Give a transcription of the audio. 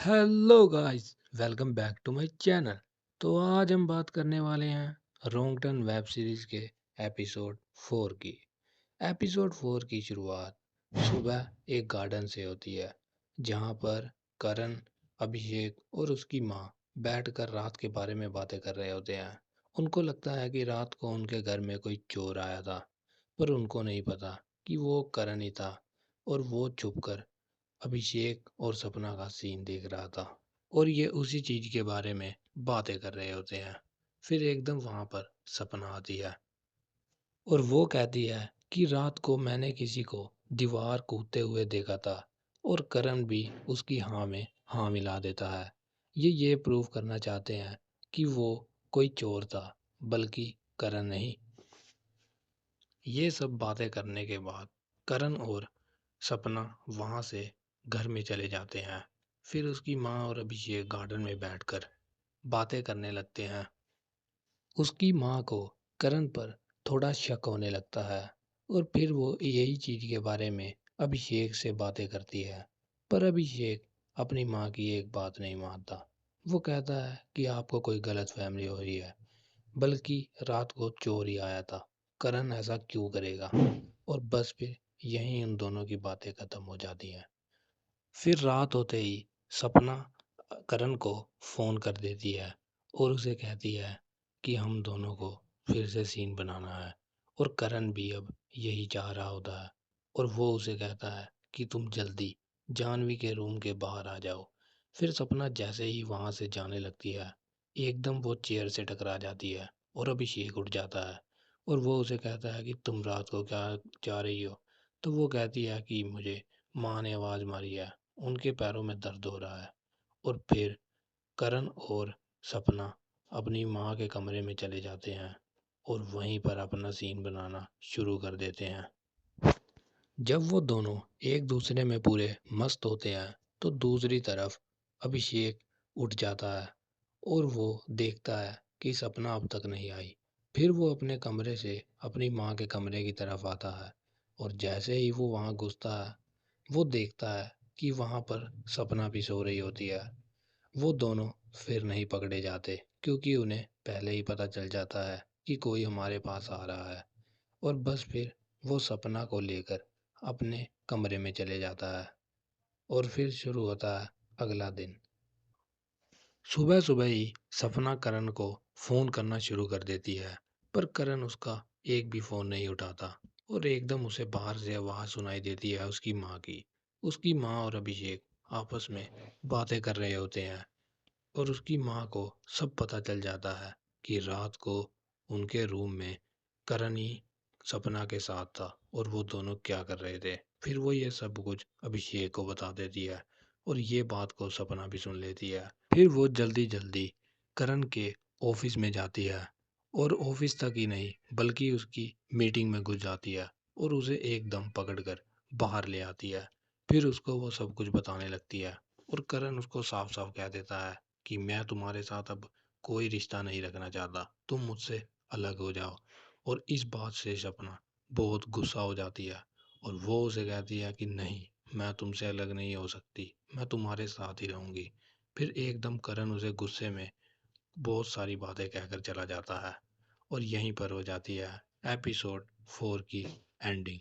Hello guys, welcome back to my channel. तो आज हम बात करने वाले हैं रोंग टर्न वेब सीरीज के एपिसोड 4 की। एपिसोड 4 की शुरुआत सुबह एक गार्डन से होती है, जहां पर करण, अभिषेक और उसकी माँ बैठकर रात के बारे में बातें कर रहे होते हैं। उनको लगता है कि रात को उनके घर में कोई चोर आया था, पर उनको नहीं पता कि वो करण ही था। और वो छुपकर अभिषेक और सपना का सीन देख रहा था, और ये उसी चीज के बारे में बातें कर रहे होते हैं। फिर एकदम वहां पर सपना आती है और वो कहती है कि रात को मैंने किसी को दीवार कूदते हुए देखा था। और करण भी उसकी हाँ में हाँ मिला देता है। ये प्रूव करना चाहते हैं कि वो कोई चोर था, बल्कि करण नहीं। ये सब बातें करने के बाद करण और सपना वहां से घर में चले जाते हैं। फिर उसकी माँ और अभिषेक गार्डन में बैठकर बातें करने लगते हैं। उसकी माँ को करण पर थोड़ा शक होने लगता है, और फिर वो यही चीज के बारे में अभिषेक से बातें करती है। पर अभिषेक अपनी माँ की एक बात नहीं मानता। वो कहता है कि आपको कोई गलत फहमी हो रही है, बल्कि रात को चोर ही आया था। करण ऐसा क्यों करेगा? और बस फिर यहीं उन दोनों की बातें खत्म हो जाती हैं। फिर रात होते ही सपना करण को फोन कर देती है और उसे कहती है कि हम दोनों को फिर से सीन बनाना है। और करण भी अब यही चाह रहा होता है, और वो उसे कहता है कि तुम जल्दी जानवी के रूम के बाहर आ जाओ। फिर सपना जैसे ही वहां से जाने लगती है, एकदम वो चेयर से टकरा जाती है और अभिषेक उठ जाता है। और वो उसे कहता है कि तुम रात को क्या जा रही हो? तो वो कहती है कि मुझे माँ ने आवाज़ मारी है, उनके पैरों में दर्द हो रहा है। और फिर करण और सपना अपनी माँ के कमरे में चले जाते हैं और वहीं पर अपना सीन बनाना शुरू कर देते हैं। जब वो दोनों एक दूसरे में पूरे मस्त होते हैं, तो दूसरी तरफ अभिषेक उठ जाता है और वो देखता है कि सपना अब तक नहीं आई। फिर वो अपने कमरे से अपनी माँ के कमरे की तरफ आता है, और जैसे ही वो वहाँ घुसता है, वो देखता है कि वहाँ पर सपना भी सो रही होती है। वो दोनों फिर नहीं पकड़े जाते, क्योंकि उन्हें पहले ही पता चल जाता है कि कोई हमारे पास आ रहा है। और बस फिर वो सपना को लेकर अपने कमरे में चले जाता है। और फिर शुरू होता है अगला दिन। सुबह सुबह ही सपना करण को फोन करना शुरू कर देती है, पर करण उसका एक भी फोन नहीं उठाता। और एकदम उसे बाहर से आवाज सुनाई देती है उसकी माँ की। उसकी माँ और अभिषेक आपस में बातें कर रहे होते हैं, और उसकी माँ को सब पता चल जाता है कि रात को उनके रूम में करण ही सपना के साथ था, और वो दोनों क्या कर रहे थे। फिर वो ये सब कुछ अभिषेक को बता देती है, और ये बात को सपना भी सुन लेती है। फिर वो जल्दी जल्दी करण के ऑफिस में जाती है, और ऑफिस तक ही नहीं बल्कि उसकी मीटिंग में घुस जाती है और उसे एकदम पकड़कर बाहर ले आती है। फिर उसको वो सब कुछ बताने लगती है, और करण उसको साफ साफ कह देता है कि मैं तुम्हारे साथ अब कोई रिश्ता नहीं रखना चाहता, तुम मुझसे अलग हो जाओ। और इस बात से सपना बहुत गुस्सा हो जाती है, और वो उसे कहती है कि नहीं, मैं तुमसे अलग नहीं हो सकती, मैं तुम्हारे साथ ही रहूंगी। फिर एकदम करण उसे गुस्से में बहुत सारी बातें कहकर चला जाता है, और यहीं पर हो जाती है एपिसोड 4 की एंडिंग।